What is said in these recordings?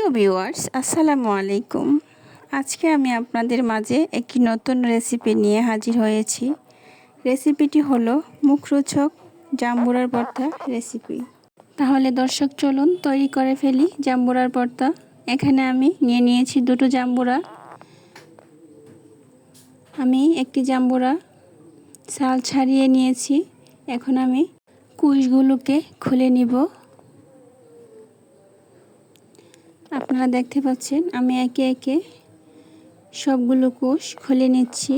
প্রিয় ভিউয়ার্স, আসসালামু আলাইকুম। আজকে আমি আপনাদের মাঝে একটি নতুন রেসিপি নিয়ে হাজির হয়েছি। রেসিপিটি হলো মুখরোচক জাম্বুরার ভর্তা রেসিপি। তাহলে দর্শক চলুন তৈরি করে ফেলি জাম্বুরার ভর্তা। এখানে আমি নিয়ে নিয়েছি দুটো জাম্বুরা। আমি একটি জাম্বুরা ছাল ছাড়িয়ে নিয়েছি। এখন আমি কুশগুলোকে খুলে নিব। আপনারা দেখতে পাচ্ছেন আমি একে একে সবগুলো কোষ খুলে নিচ্ছি।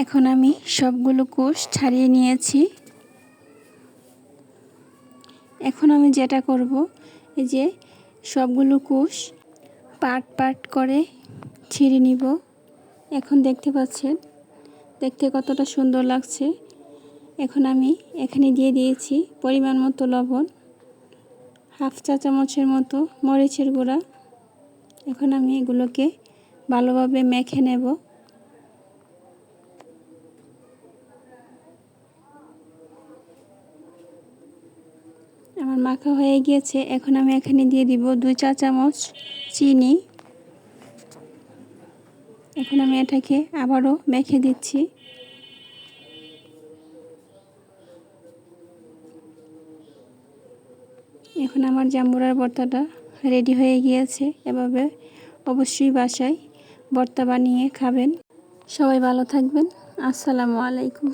এখন আমি সবগুলো কোষ ছাড়িয়ে নিয়েছি। এখন আমি যেটা করব, এই যে সবগুলো কোষ পার্ট পার্ট করে ছিঁড়ে নিব। এখন দেখতে পাচ্ছেন দেখতে কতটা সুন্দর লাগছে। এখন আমি এখানে দিয়ে দিয়েছি পরিমাণ মতো লবণ, হাফ চা চামচের মতো মরিচের গুঁড়া। এখন আমি এগুলোকে ভালোভাবে মেখে নেব। আমার মাখা হয়ে গিয়েছে। এখন আমি এখানে দিয়ে দিব 2 চা চামচ চিনি। এখন আমি এটাকে আবারও মেখে দিচ্ছি। এখন আমার জাম্বুরার ভর্তাটা রেডি হয়ে গিয়েছে। এভাবে অবশ্যই বাসায় ভর্তা বানিয়ে খাবেন। সবাই ভালো থাকবেন। আসসালামু আলাইকুম।